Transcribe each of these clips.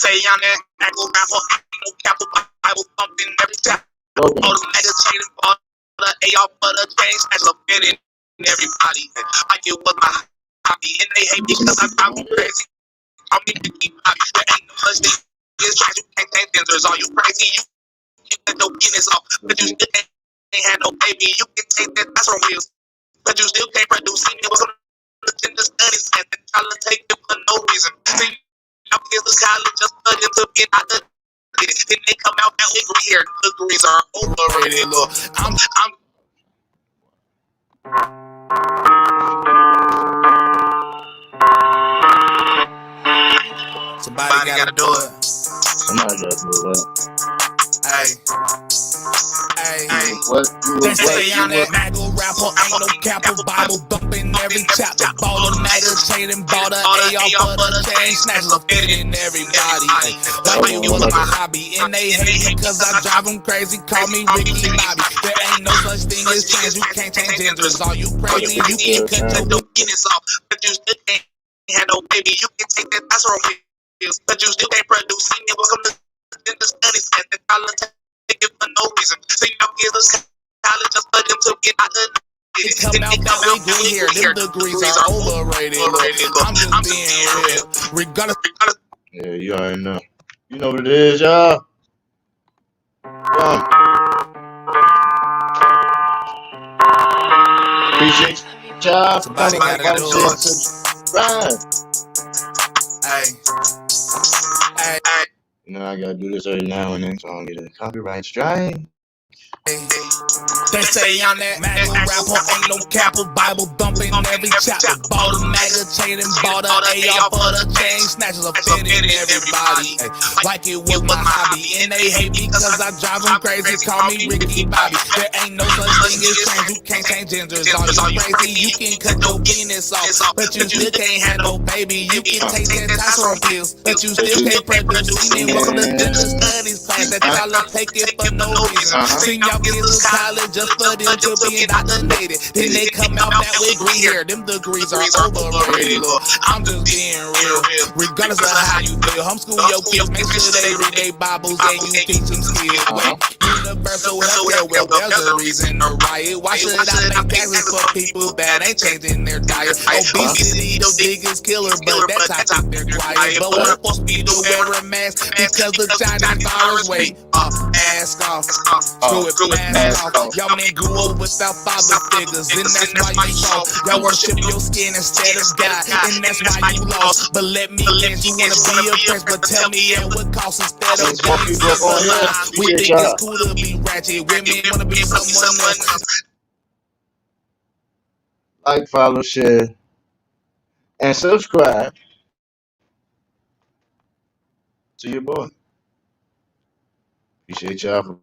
say I'm that Bible rapper, ain't no capital Bible thumping every chapter. All the niggas chain for the AR for the change, that's a fit in everybody. Like it was my hobby, and they hate me because I drive me crazy. I'm Ricky Bobby, there ain't no such thing as trash. You can't take dangerous, are you crazy? You get no business off, but you still ain't had no baby. You can take that, that's on wheels, but you still can't produce. See me with some agenda studies, and they try to take it for no reason. See, I'm kids to college just studying to get out the. Then they come out that degree here. Degrees are overrated. Look, I'm. Somebody gotta do it. Somebody gotta do it. Hey. What? They say I'm that Maggle rapper, ain't no capital Bible thumping every chapter. Ball a nigga, chain and bought a AR for the chain snatchers, a fit in everybody. Like it was my hobby, and they hate me cause I drive them crazy. Call me Ricky Bobby. There ain't no such thing as change. You can't change genders. Are you crazy? You can cut your penis off, but you still can't have no baby. You can take that, that's wrong. But you still can't produce. See me welcome to the studies at the college. Take it for no reason. See y'all kids to college just for them to get out the. It come out that we here. Them degrees are overrated. I'm just being real. Regardless. Yeah, you already know. You know what it is, y'all. Appreciate y'all. Somebody gotta do it. Subscribe. Hey. You know I gotta do this every now and then, so I don't get a copyright strike. They say I'm that Maggle rapper, ain't no capital Bible thumping every chapter. Bought a nigga, chain and bought a AR for the chain snatchers, a fit in everybody. Like it was my hobby, and they hate me cause I drive them crazy. Call me Ricky Bobby. There ain't no such thing as change. You can't change genders. Are you crazy? You can cut your penis off, but you still can't have no baby. You can take testosterone pills, but you still can't produce semen. Welcome to gender studies class that y'all take it for no reason. See y'all kids to college just for them to be indoctrinated. Then they come out that with degree here. Them degrees are overrated. Look, I'm just being real. Regardless of how you feel, homeschool your kids. Make sure they read their Bibles and you teach them skills. Wait, universal healthcare, well, there's a reason to riot. Why should I make taxes for people that ain't changing their diet? Obesity, the biggest killer, but that topic they're quiet. But we're supposed to be to wear a mask because the Chinese virus. Wait, ask off, screw it, mask off. Y'all men grew up without father figures, and that's why you soft. Y'all worship your skin instead of God, and that's why you lost. But let me guess, you wanna be oppressed, but tell me at what cost instead of God. We think it's cool to be ratchet. Women wanna be someone else. Like, follow, share, and subscribe to your boy. Appreciate y'all for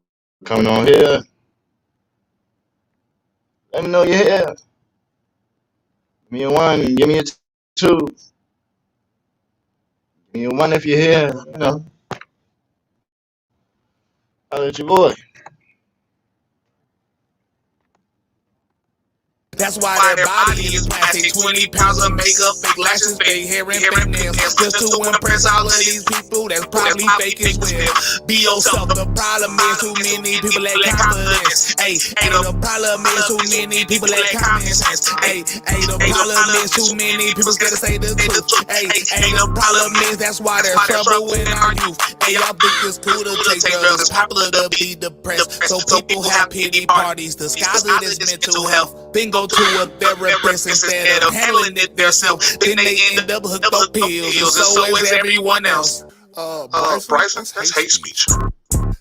coming on here. Let me know you're here. Give me a 1, give me a 2. Give me a 1 if you're here. You know, I'll let your boy. That's why their body is plastic. 20 pounds of makeup, fake lashes, fake hair, and fake nails. Just to impress all of these people that's probably fake as well. Be yourself. The problem is too many people lack confidence. Hey, the problem is too many people lack common sense. Hey, the problem is too many people scared to say the truth. Hey, the problem is that's why there's trouble in our youth. Hey, y'all think it's cool to take drugs, it's popular to be depressed, so people have pity parties disguised as mental health. Then go to a therapist instead of handling it themselves. Then they end up hooked on pills, and so is everyone else. Bryson, that's hate speech.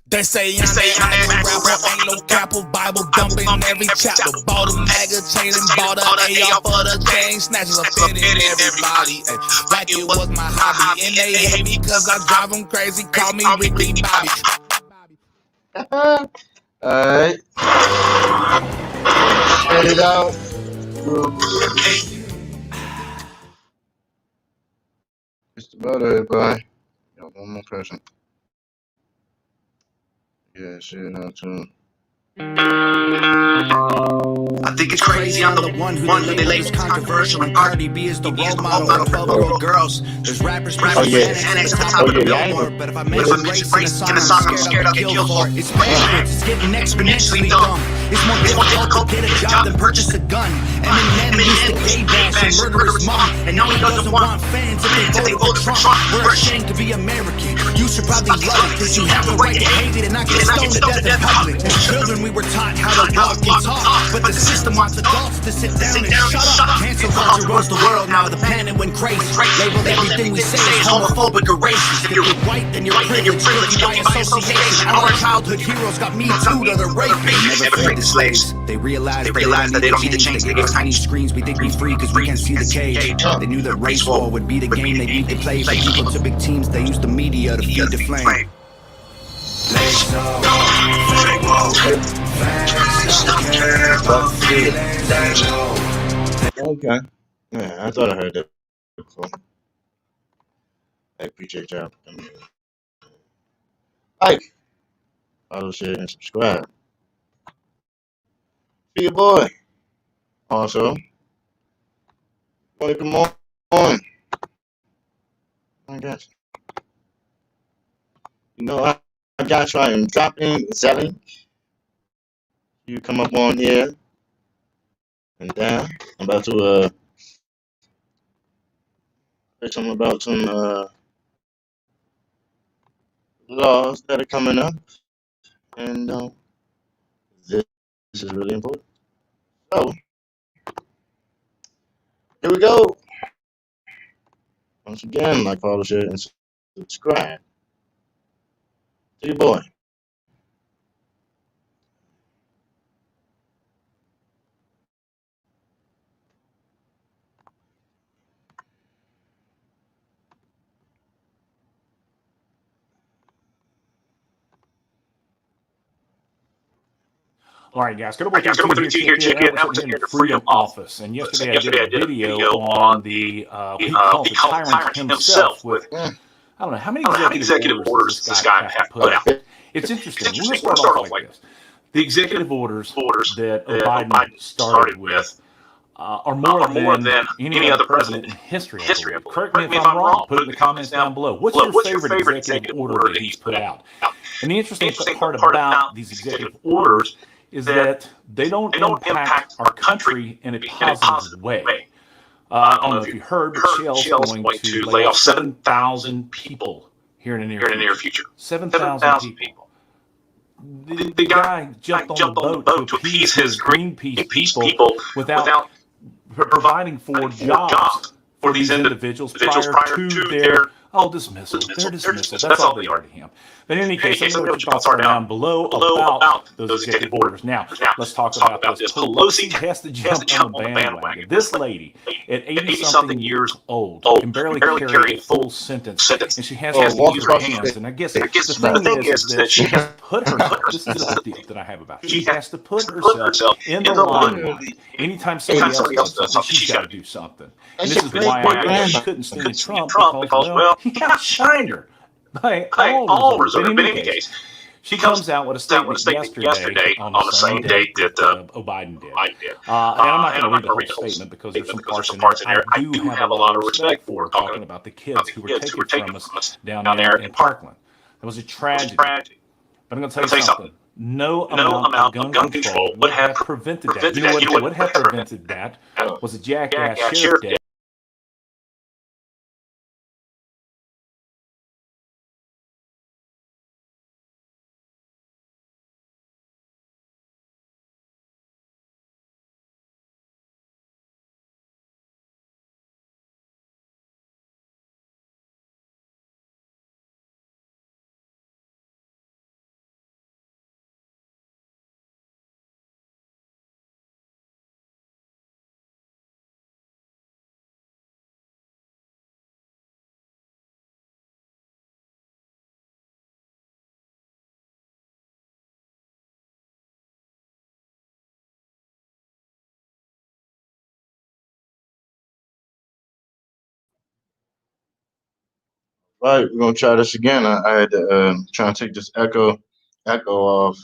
They say I'm that rapper, ain't no capital Bible dumping every chapter. Bought a nigga, chain and bought a AR for the chain snatchers, a fit in everybody. Like it was my hobby, and they hate me cause I drive them crazy. Call me Ricky Bobby. Alright. Shut it out. Just about everybody. Got one more person. Yeah, shit out too. I think it's crazy I'm the one who they label controversial, and Cardi B is the role model for 12-year-old girls. There's rappers pushing Xanax to the top of the billboard, but if I mention race in a song, I'm scared I'll get killed for it. It's backwards, it's getting exponentially dumb. It's more difficult to get a job than purchase a gun. Eminem used to gay bash and murder his mom, and now he doesn't want fans if they voted for Trump. We're ashamed to be American. You should probably love it, cause you have the right to hate it and not get stoned to death in public. As children we were taught how to walk and talk, but the system wants adults to sit down and shut up. Cancel culture rules the world now, the planet went crazy. Labeled everything we say is homophobic or racist. If you're white, then you're privileged, guilty by association. Our childhood heroes got me too to the rapists. They never freed the slaves. They realized that they don't need to change. They gave us tiny screens, we think we free cause we can't see the cage. They knew that race war would be the game they need to play. For people to big teams, they used the media to feed the flame. Okay. Yeah, I thought I heard that before. I appreciate y'all for coming in. Like, follow, share, and subscribe. Be your boy. Also, wanna come on? I got you. You know, I got to try and drop in Zelly. You come up on here and down. I'm about to say something about some laws that are coming up, and this is really important. So here we go. Once again, like, follow, share, and subscribe to your boy. All right, guys, go to WT here. Check it out. We're in the Freedom Office. And yesterday I did a video on the, he calls the tyrant himself with, I don't know, how many executive orders does this guy have to put out? It's interesting. We're going to start off like this. The executive orders that Biden started with are more than any other president in history. Correct me if I'm wrong. Put it in the comments down below. What's your favorite executive order that he's put out? And the interesting part about these executive orders is that they don't impact our country in a positive way. I don't know if you heard, but Shell's going to lay off 7,000 people here in the near future. 7,000 people. The guy jumped on the boat to appease his Greenpeace people without providing for jobs for these individuals prior to their dismissal. Their dismissal. That's all they are to him. But in any case, let me know what your thoughts are down below about those executive orders. Now, let's talk about this. Pelosi has to jump on the bandwagon. This lady, at 80-something years old, can barely carry a full sentence, and she has to use her hands. And I guess the thing is that she has to put herself, this is the deal that I have about it, she has to put herself in the limelight. Anytime somebody else does something, she's got to do something. And this is why I couldn't stand Trump, because, well, he outshined her. By all reserve. But in any case, she comes out with a statement yesterday on the same date that Biden did. And I'm not going to read the whole statement because there's some parts in there I do have a lot of respect for, talking about the kids who were taken from us down there in Parkland. It was a tragedy. But I'm going to tell you something. No amount of gun control would have prevented that. You know what would have prevented that was a jackass sheriff day. All right, we're gonna try this again. I had to try and take this echo off.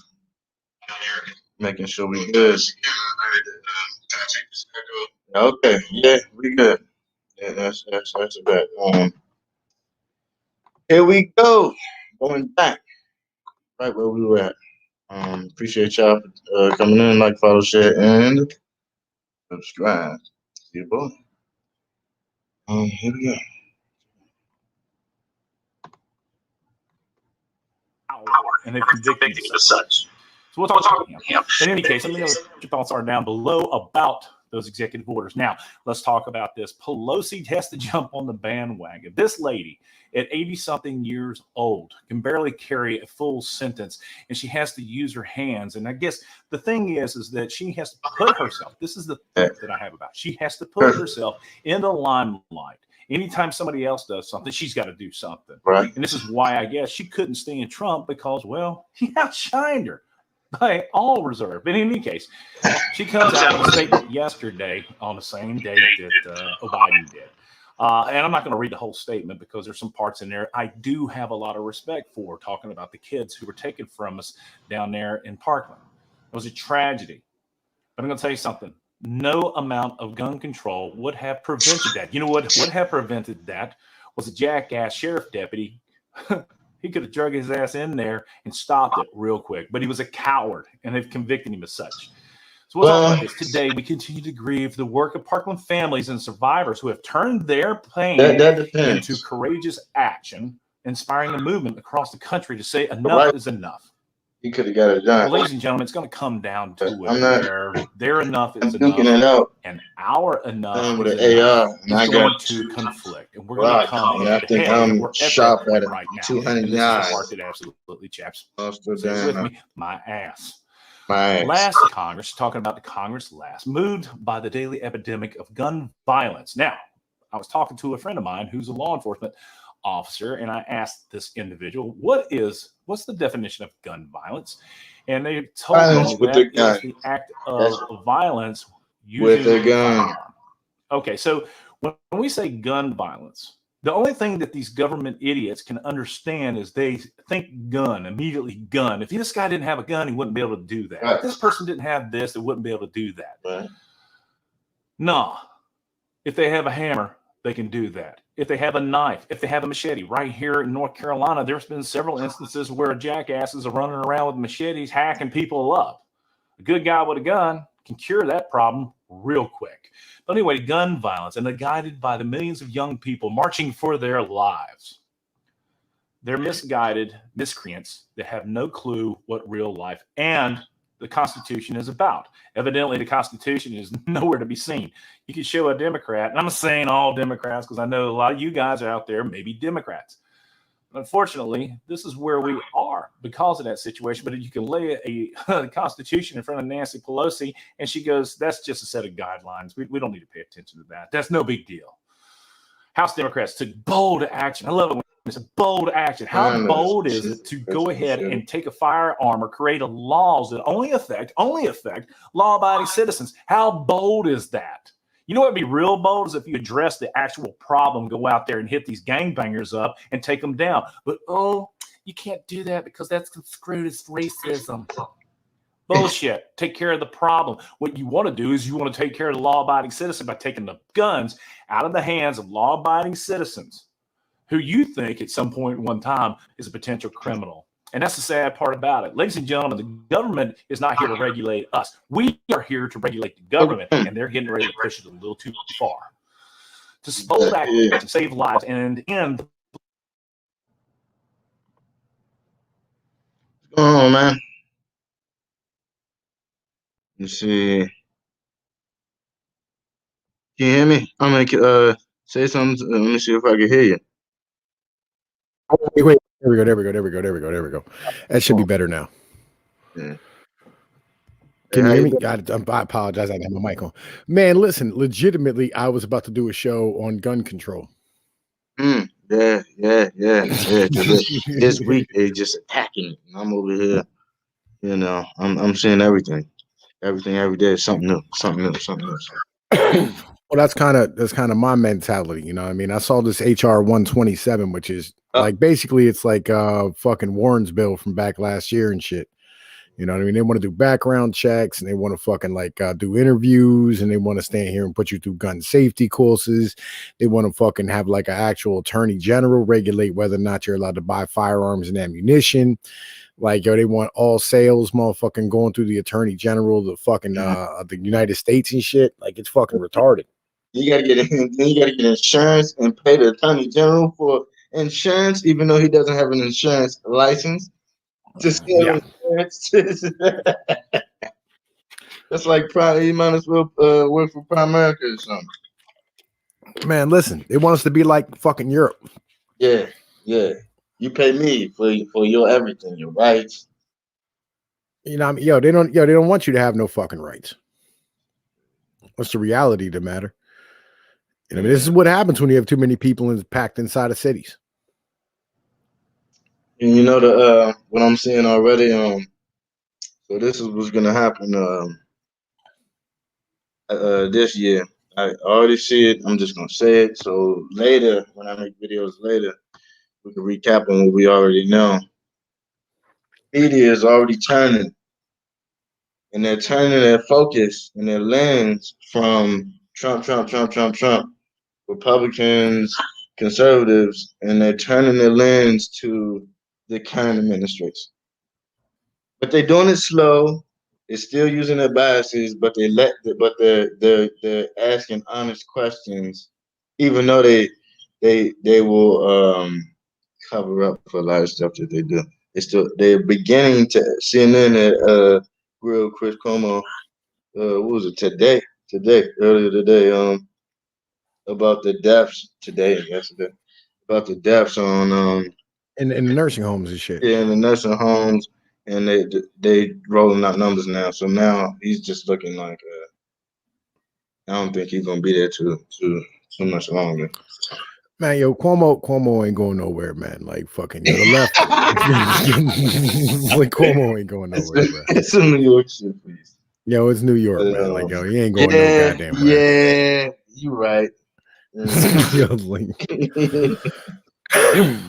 making sure we good. Okay, yeah, we good. Yeah, that's a bet. Here we go. Going back right where we were at. Appreciate y'all coming in, like, follow, share, and subscribe. See you, boy. Here we go. And they've convicted him as such. So we'll talk about him. In any case, let me know what your thoughts are down below about those executive orders. Now, let's talk about this. Pelosi has to jump on the bandwagon. This lady, at 80-something years old, can barely carry a full sentence, and she has to use her hands. And I guess the thing is that she has to put herself, this is the thing that I have about, she has to put herself in the limelight. Anytime somebody else does something, she's got to do something. Right. And this is why I guess she couldn't stand Trump because, well, he outshined her by all reserve. But in any case, she comes out with a statement yesterday on the same day that Biden did. And I'm not going to read the whole statement because there's some parts in there I do have a lot of respect for, talking about the kids who were taken from us down there in Parkland. It was a tragedy. But I'm going to tell you something. No amount of gun control would have prevented that. You know what would have prevented that was a jackass sheriff deputy. He could have drug his ass in there and stopped it real quick. But he was a coward, and they've convicted him as such. So we'll talk about this. Today, we continue to grieve the work of Parkland families and survivors who have turned their pain into courageous action, inspiring a movement across the country to say enough is enough. He could have got it done. Well, ladies and gentlemen, it's going to come down to it. Their enough is enough, and our enough with is AR, enough going to conflict. And we're going to come in. I think I'm sharp at it. Right now. 200 yards. Absolutely, chaps. Say with me, my ass. My ass. Last Congress, talking about the Congress last, moved by the daily epidemic of gun violence. Now, I was talking to a friend of mine who's a law enforcement officer, and I asked this individual, what's the definition of gun violence? And they told me that it's the act of violence using a gun. Okay, so when we say gun violence, the only thing that these government idiots can understand is they think gun, immediately gun. If this guy didn't have a gun, he wouldn't be able to do that. If this person didn't have this, they wouldn't be able to do that. Right. No. If they have a hammer, they can do that. If they have a knife, if they have a machete, right here in North Carolina, there's been several instances where jackasses are running around with machetes, hacking people up. A good guy with a gun can cure that problem real quick. But anyway, gun violence, and they're guided by the millions of young people marching for their lives. They're misguided miscreants that have no clue what real life and the Constitution is about. Evidently, the Constitution is nowhere to be seen. You can show a Democrat, and I'm not saying all Democrats because I know a lot of you guys are out there may be Democrats. Unfortunately, this is where we are because of that situation. But you can lay a Constitution in front of Nancy Pelosi, and she goes, that's just a set of guidelines. We don't need to pay attention to that. That's no big deal. House Democrats took bold action. I love it when it's a bold action. How bold is it to go ahead and take a firearm or create laws that only affect law-abiding citizens? How bold is that? You know what would be real bold is if you address the actual problem, go out there and hit these gangbangers up and take them down. But, you can't do that because that's construed as racism. Bullshit. Take care of the problem. What you want to do is you want to take care of the law-abiding citizen by taking the guns out of the hands of law-abiding citizens who you think at some point in one time is a potential criminal. And that's the sad part about it. Ladies and gentlemen, the government is not here to regulate us. We are here to regulate the government, and they're getting ready to push it a little too far. To bold action, to save lives, and end. What's going on, man? Let's see. Can you hear me? I'm gonna say something. Let me see if I can hear you. Wait. There we go. That should be better now. Yeah. Can you hear me? I apologize. I didn't have my mic on. Man, listen, legitimately, I was about to do a show on gun control. Yeah. This week they just attacking it. I'm over here. You know, I'm seeing everything every day. Something new. Well, that's kind of my mentality. You know what I mean? I saw this HR 127, which is like basically it's like fucking Warren's bill from back last year and shit. You know what I mean? They want to do background checks and they want to fucking like do interviews and they want to stand here and put you through gun safety courses. They want to fucking have like an actual attorney general regulate whether or not you're allowed to buy firearms and ammunition. Like, yo, they want all sales motherfucking going through the attorney general, the fucking the United States and shit. Like, it's fucking retarded. You gotta get insurance and pay the attorney general for insurance, even though he doesn't have an insurance license. Yeah. That's like you might as well work for Primerica or something. Man, listen, they want us to be like fucking Europe. Yeah. You pay me for your everything, your rights. You know what I mean? They don't want you to have no fucking rights. What's the reality of the matter? You know, I mean, this is what happens when you have too many people packed inside of cities. And you know what I'm seeing already. So this is what's gonna happen this year. I already see it. I'm just gonna say it. So later, when I make videos later, we can recap on what we already know. Media is already turning, and they're turning their focus and their lens from Trump, Republicans, conservatives, and they're turning their lens to the current administration. But they're doing it slow. They're still using their biases, but they're asking honest questions, even though they will cover up for a lot of stuff that they do. They're beginning to CNN grilled Chris Cuomo. What was it earlier today? About the deaths yesterday, about the deaths on in the nursing homes and shit. Yeah, in the nursing homes, and they rolling out numbers now. So now he's just looking like I don't think he's gonna be there too much longer. Man, yo, Cuomo ain't going nowhere, man. Like fucking the left. Like Cuomo ain't going nowhere, bro. It's some New York shit, please. Yo, it's New York, man. Like, yo, he ain't going no goddamn where. Yeah, you right. Yo,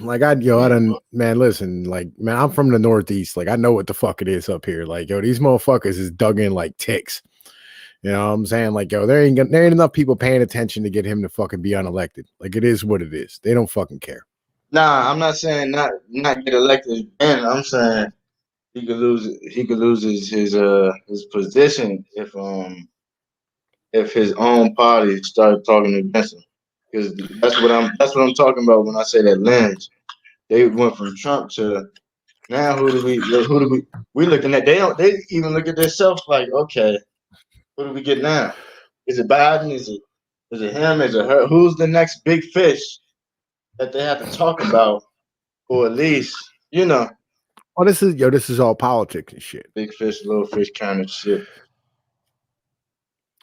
like I done, man, listen, like, man, I'm from the Northeast. Like, I know what the fuck it is up here. Like, yo, these motherfuckers is dug in like ticks. You know what I'm saying? Like, yo, there ain't enough people paying attention to get him to fucking be unelected. Like, it is what it is. They don't fucking care. Nah, I'm not saying not get elected again. I'm saying he could lose his position if his own party started talking against him. Because that's what I'm talking about when I say that lens. They went from Trump to now who do we looking at? They even look at themselves like, okay, who do we get now? Is it Biden? Is it him? Is it her? Who's the next big fish that they have to talk about, or at least Oh, this is all politics and shit. Big fish, little fish kind of shit.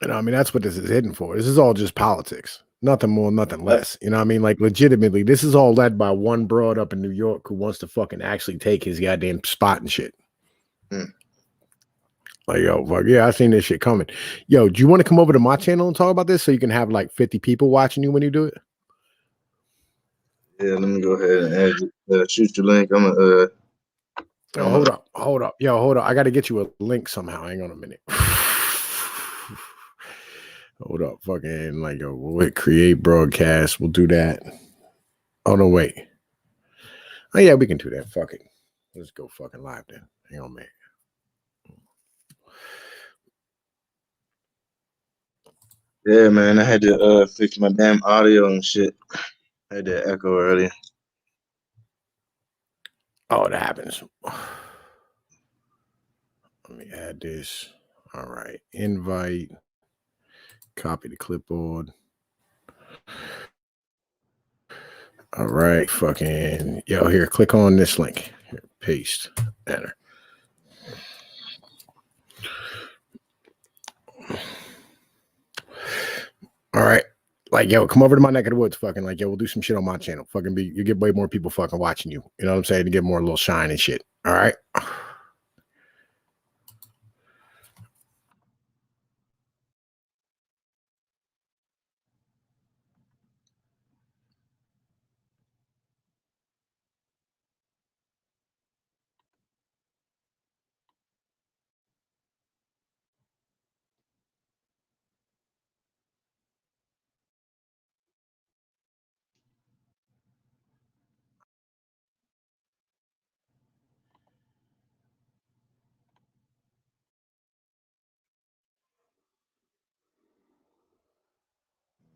You know, I mean, that's what this is hidden for. This is all just politics. Nothing more, nothing less. You know what I mean? Like, legitimately, this is all led by one broad up in New York who wants to fucking actually take his goddamn spot and shit. Like, yo, fuck yeah, I seen this shit coming. Yo, do you want to come over to my channel and talk about this so you can have like 50 people watching you when you do it? Yeah, let me go ahead and add shoot your link. I'm gonna Yo, hold up. Yo, hold up. I got to get you a link somehow. Hang on a minute. Hold up. Fucking like, yo, we'll create broadcast. We'll do that. Oh, no, wait. Oh, yeah, we can do that. Fuck it. Let's go fucking live then. Hang on, man. Yeah, man, I had to fix my damn audio and shit. I had that echo earlier. Oh, it happens. Let me add this. All right. Invite. Copy the clipboard. All right. Fucking. Yo, here. Click on this link. Here, paste. Enter. All right. Like, yo, come over to my neck of the woods. Fucking, like, yo, we'll do some shit on my channel. Fucking you get way more people fucking watching you. You know what I'm saying? To get more little shine and shit. All right.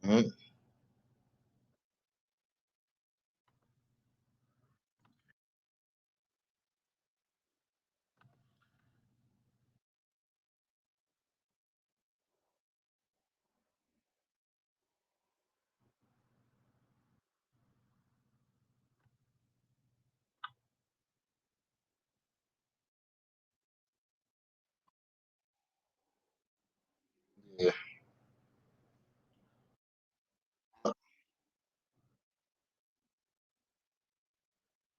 Mhm. Yeah.